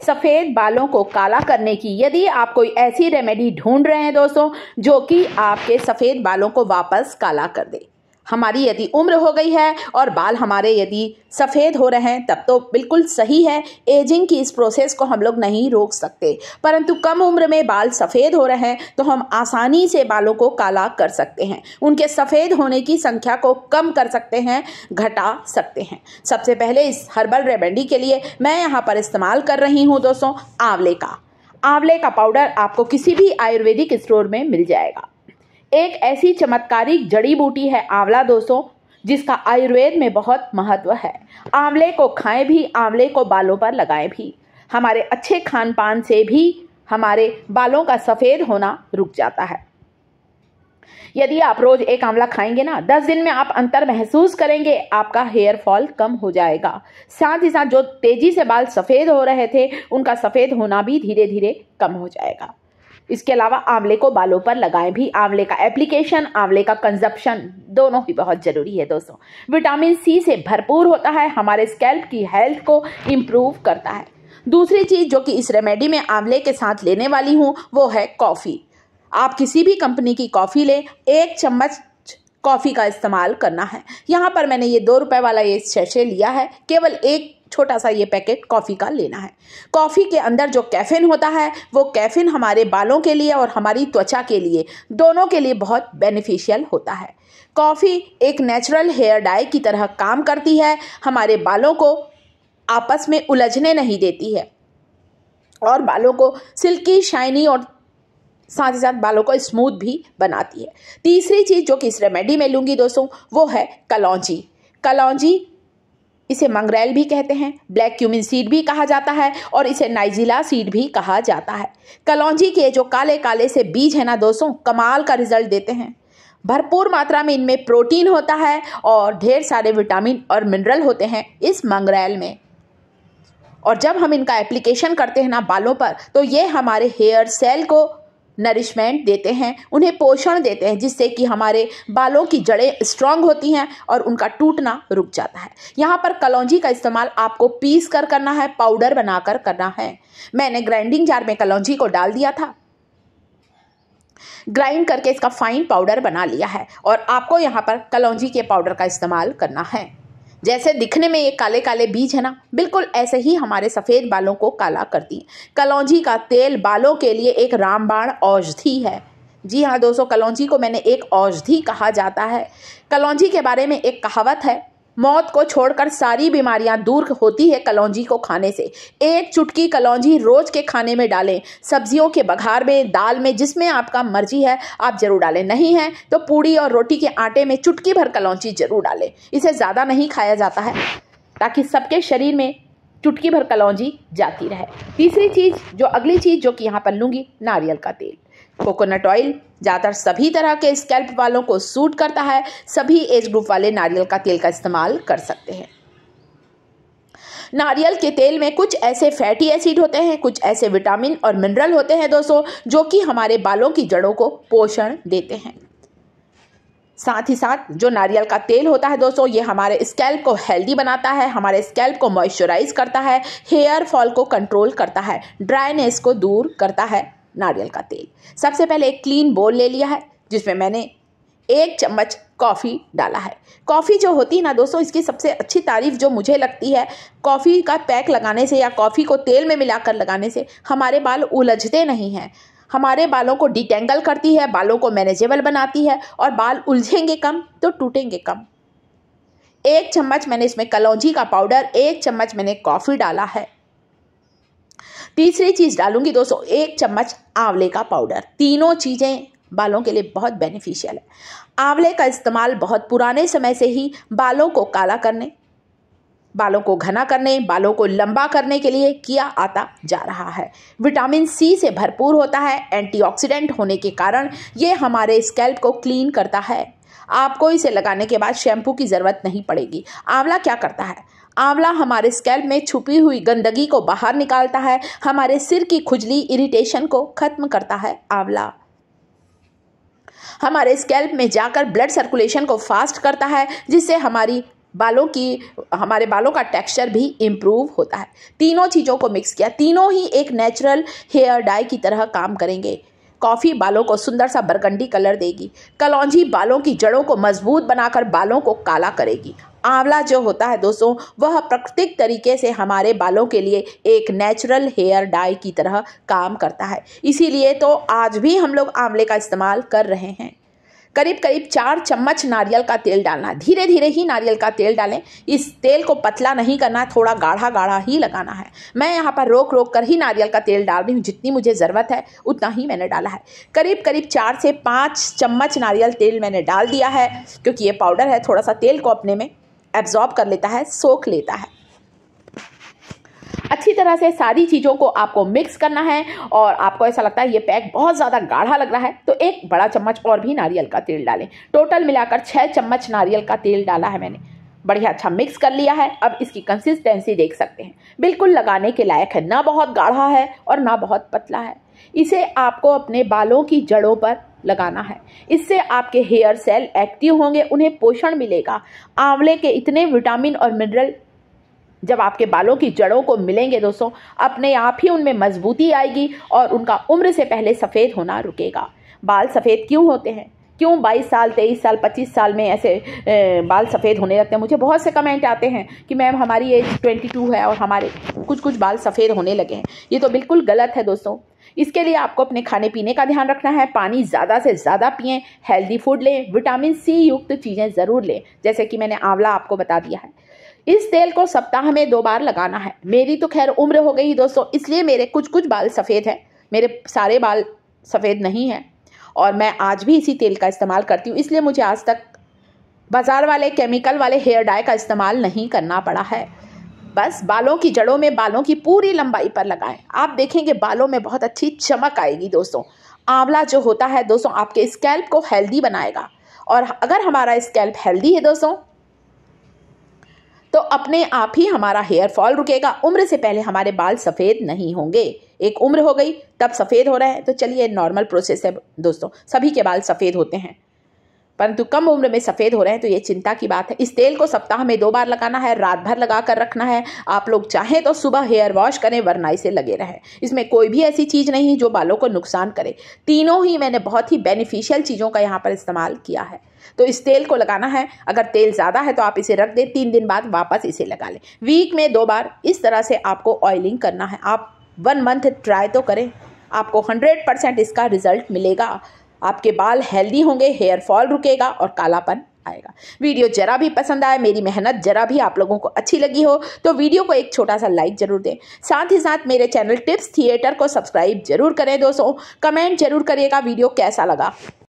सफ़ेद बालों को काला करने की। यदि आप कोई ऐसी रेमेडी ढूंढ रहे हैं दोस्तों जो कि आपके सफ़ेद बालों को वापस काला कर दे। हमारी यदि उम्र हो गई है और बाल हमारे यदि सफ़ेद हो रहे हैं तब तो बिल्कुल सही है, एजिंग की इस प्रोसेस को हम लोग नहीं रोक सकते, परंतु कम उम्र में बाल सफ़ेद हो रहे हैं तो हम आसानी से बालों को काला कर सकते हैं, उनके सफ़ेद होने की संख्या को कम कर सकते हैं, घटा सकते हैं। सबसे पहले इस हर्बल रेमेडी के लिए मैं यहाँ पर इस्तेमाल कर रही हूँ दोस्तों आंवले का पाउडर आपको किसी भी आयुर्वेदिक स्टोर में मिल जाएगा। एक ऐसी चमत्कारिक जड़ी बूटी है आंवला दोस्तों, जिसका आयुर्वेद में बहुत महत्व है। आंवले को खाएं भी, आंवले को बालों पर लगाएं भी। हमारे अच्छे खान पान से भी हमारे बालों का सफ़ेद होना रुक जाता है। यदि आप रोज एक आंवला खाएंगे ना, 10 दिन में आप अंतर महसूस करेंगे, आपका हेयर फॉल कम हो जाएगा। साथ ही साथ जो तेजी से बाल सफ़ेद हो रहे थे उनका सफ़ेद होना भी धीरे धीरे कम हो जाएगा। इसके अलावा आंवले को बालों पर लगाएं भी। आंवले का एप्लीकेशन, आंवले का कंजप्शन दोनों ही बहुत ज़रूरी है दोस्तों। विटामिन सी से भरपूर होता है, हमारे स्कैल्प की हेल्थ को इम्प्रूव करता है। दूसरी चीज़ जो कि इस रेमेडी में आंवले के साथ लेने वाली हूँ वो है कॉफ़ी। आप किसी भी कंपनी की कॉफ़ी लें, 1 चम्मच कॉफ़ी का इस्तेमाल करना है। यहाँ पर मैंने ये 2 रुपए वाला ये सैशे लिया है, केवल एक छोटा सा ये पैकेट कॉफ़ी का लेना है। कॉफ़ी के अंदर जो कैफीन होता है वो कैफीन हमारे बालों के लिए और हमारी त्वचा के लिए, दोनों के लिए बहुत बेनिफिशियल होता है। कॉफ़ी एक नेचुरल हेयर डाई की तरह काम करती है, हमारे बालों को आपस में उलझने नहीं देती है और बालों को सिल्की, शाइनी और साथ ही साथ बालों को स्मूथ भी बनाती है। तीसरी चीज़ जो कि इस रेमेडी में लूँगी दोस्तों वो है कलौंजी। कलौंजी इसे मंगरेल भी कहते हैं, ब्लैक क्यूमिन सीड भी कहा जाता है और इसे नाइजिला सीड भी कहा जाता है। कलौंजी के जो काले काले से बीज है ना दोस्तों, कमाल का रिजल्ट देते हैं। भरपूर मात्रा में इनमें प्रोटीन होता है और ढेर सारे विटामिन और मिनरल होते हैं इस मंगरेल में। और जब हम इनका एप्लीकेशन करते हैं ना बालों पर तो ये हमारे हेयर सेल को नरिशमेंट देते हैं, उन्हें पोषण देते हैं, जिससे कि हमारे बालों की जड़ें स्ट्रांग होती हैं और उनका टूटना रुक जाता है। यहाँ पर कलौंजी का इस्तेमाल आपको पीस कर करना है, पाउडर बनाकर करना है। मैंने ग्राइंडिंग जार में कलौंजी को डाल दिया था, ग्राइंड करके इसका फाइन पाउडर बना लिया है और आपको यहाँ पर कलौंजी के पाउडर का इस्तेमाल करना है। जैसे दिखने में ये काले काले बीज है ना, बिल्कुल ऐसे ही हमारे सफ़ेद बालों को काला करती है। कलौंजी का तेल बालों के लिए एक रामबाण औषधि है। जी हाँ दोस्तों, कलौंजी को मैंने एक औषधि कहा जाता है। कलौंजी के बारे में एक कहावत है, मौत को छोड़कर सारी बीमारियां दूर होती है कलौंजी को खाने से। एक चुटकी कलौंजी रोज के खाने में डालें, सब्जियों के बघार में, दाल में, जिसमें आपका मर्जी है आप जरूर डालें। नहीं है तो पूड़ी और रोटी के आटे में चुटकी भर कलौंजी जरूर डालें। इसे ज़्यादा नहीं खाया जाता है ताकि सबके शरीर में चुटकी भर कलौंजी जाती रहे। तीसरी चीज़ जो अगली चीज़ जो कि यहाँ पर लूँगी, नारियल का तेल। कोकोनट ऑयल ज़्यादातर सभी तरह के स्कैल्प वालों को सूट करता है, सभी एज ग्रुप वाले नारियल का तेल का इस्तेमाल कर सकते हैं। नारियल के तेल में कुछ ऐसे फैटी एसिड होते हैं, कुछ ऐसे विटामिन और मिनरल होते हैं दोस्तों जो कि हमारे बालों की जड़ों को पोषण देते हैं। साथ ही साथ जो नारियल का तेल होता है दोस्तों, ये हमारे स्कैल्प को हेल्दी बनाता है, हमारे स्कैल्प को मॉइस्चराइज करता है, हेयर फॉल को कंट्रोल करता है, ड्राइनेस को दूर करता है नारियल का तेल। सबसे पहले एक क्लीन बोल ले लिया है जिसमें मैंने 1 चम्मच कॉफ़ी डाला है। कॉफ़ी जो होती है ना दोस्तों, इसकी सबसे अच्छी तारीफ़ जो मुझे लगती है, कॉफ़ी का पैक लगाने से या कॉफ़ी को तेल में मिलाकर लगाने से हमारे बाल उलझते नहीं हैं, हमारे बालों को डिटेंगल करती है, बालों को मैनेजेबल बनाती है और बाल उलझेंगे कम तो टूटेंगे कम। 1 चम्मच मैंने इसमें कलौंजी का पाउडर, 1 चम्मच मैंने कॉफ़ी डाला है। तीसरी चीज़ डालूंगी दोस्तों 1 चम्मच आंवले का पाउडर। तीनों चीज़ें बालों के लिए बहुत बेनिफिशियल है। आंवले का इस्तेमाल बहुत पुराने समय से ही बालों को काला करने, बालों को घना करने, बालों को लंबा करने के लिए किया आता जा रहा है। विटामिन सी से भरपूर होता है, एंटीऑक्सीडेंट होने के कारण ये हमारे स्कैल्प को क्लीन करता है। आपको इसे लगाने के बाद शैम्पू की ज़रूरत नहीं पड़ेगी। आंवला क्या करता है? आंवला हमारे स्कैल्प में छुपी हुई गंदगी को बाहर निकालता है, हमारे सिर की खुजली, इरिटेशन को खत्म करता है। आंवला हमारे स्कैल्प में जाकर ब्लड सर्कुलेशन को फास्ट करता है, जिससे हमारी हमारे बालों का टेक्सचर भी इम्प्रूव होता है। तीनों चीज़ों को मिक्स किया, तीनों ही एक नेचुरल हेयर डाई की तरह काम करेंगे। कॉफ़ी बालों को सुंदर सा बरगंडी कलर देगी। कलौंजी बालों की जड़ों को मजबूत बनाकर बालों को काला करेगी। आंवला जो होता है दोस्तों, वह प्राकृतिक तरीके से हमारे बालों के लिए एक नेचुरल हेयर डाई की तरह काम करता है। इसीलिए तो आज भी हम लोग आंवले का इस्तेमाल कर रहे हैं। करीब करीब 4 चम्मच नारियल का तेल डालना है। धीरे धीरे ही नारियल का तेल डालें। इस तेल को पतला नहीं करना है, थोड़ा गाढ़ा गाढ़ा ही लगाना है। मैं यहाँ पर रोक रोक कर ही नारियल का तेल डाल रही हूँ, जितनी मुझे ज़रूरत है उतना ही मैंने डाला है। करीब करीब 4 से 5 चम्मच नारियल तेल मैंने डाल दिया है, क्योंकि ये पाउडर है, थोड़ा सा तेल को अपने में एब्जॉर्ब कर लेता है, सोख लेता है। अच्छी तरह से सारी चीज़ों को आपको मिक्स करना है। और आपको ऐसा लगता है ये पैक बहुत ज़्यादा गाढ़ा लग रहा है तो 1 बड़ा चम्मच और भी नारियल का तेल डालें। टोटल मिलाकर 6 चम्मच नारियल का तेल डाला है मैंने। बढ़िया अच्छा मिक्स कर लिया है। अब इसकी कंसिस्टेंसी देख सकते हैं, बिल्कुल लगाने के लायक है, ना बहुत गाढ़ा है और ना बहुत पतला है। इसे आपको अपने बालों की जड़ों पर लगाना है। इससे आपके हेयर सेल एक्टिव होंगे, उन्हें पोषण मिलेगा। आंवले के इतने विटामिन और मिनरल जब आपके बालों की जड़ों को मिलेंगे दोस्तों, अपने आप ही उनमें मजबूती आएगी और उनका उम्र से पहले सफ़ेद होना रुकेगा। बाल सफ़ेद क्यों होते हैं? क्यों 22 साल, 23 साल, 25 साल में ऐसे बाल सफ़ेद होने लगते हैं? मुझे बहुत से कमेंट आते हैं कि मैम हमारी एज 22 है और हमारे कुछ बाल सफ़ेद होने लगे हैं। ये तो बिल्कुल गलत है दोस्तों। इसके लिए आपको अपने खाने पीने का ध्यान रखना है। पानी ज़्यादा से ज़्यादा पिएं, हेल्दी फूड लें, विटामिन सी युक्त चीज़ें ज़रूर लें, जैसे कि मैंने आंवला आपको बता दिया है। इस तेल को सप्ताह में 2 बार लगाना है। मेरी तो खैर उम्र हो गई दोस्तों, इसलिए मेरे कुछ बाल सफ़ेद हैं, मेरे सारे बाल सफ़ेद नहीं हैं और मैं आज भी इसी तेल का इस्तेमाल करती हूँ। इसलिए मुझे आज तक बाज़ार वाले केमिकल वाले हेयर डाई का इस्तेमाल नहीं करना पड़ा है। बस बालों की जड़ों में बालों की पूरी लंबाई पर लगाएं। आप देखेंगे बालों में बहुत अच्छी चमक आएगी दोस्तों। आंवला जो होता है दोस्तों, आपके स्कैल्प को हेल्दी बनाएगा और अगर हमारा स्कैल्प हेल्दी है दोस्तों, तो अपने आप ही हमारा हेयर फॉल रुकेगा। उम्र से पहले हमारे बाल सफ़ेद नहीं होंगे। एक उम्र हो गई तब सफ़ेद हो रहे हैं, तो चलिए नॉर्मल प्रोसेस है दोस्तों, सभी के बाल सफ़ेद होते हैं, परंतु कम उम्र में सफ़ेद हो रहे हैं तो ये चिंता की बात है। इस तेल को सप्ताह में 2 बार लगाना है, रात भर लगा कर रखना है। आप लोग चाहें तो सुबह हेयर वॉश करें, वरना इसे लगे रहें। इसमें कोई भी ऐसी चीज़ नहीं है जो बालों को नुकसान करे। तीनों ही मैंने बहुत ही बेनिफिशियल चीज़ों का यहाँ पर इस्तेमाल किया है। तो इस तेल को लगाना है। अगर तेल ज़्यादा है तो आप इसे रख दें, 3 दिन बाद वापस इसे लगा लें। वीक में 2 बार इस तरह से आपको ऑयलिंग करना है। आप 1 मंथ ट्राई तो करें, आपको 100% इसका रिजल्ट मिलेगा। आपके बाल हेल्दी होंगे, हेयर फॉल रुकेगा और कालापन आएगा। वीडियो जरा भी पसंद आए, मेरी मेहनत जरा भी आप लोगों को अच्छी लगी हो तो वीडियो को एक छोटा सा लाइक जरूर दें। साथ ही साथ मेरे चैनल टिप्स थिएटर को सब्सक्राइब जरूर करें दोस्तों। कमेंट जरूर करिएगा वीडियो कैसा लगा।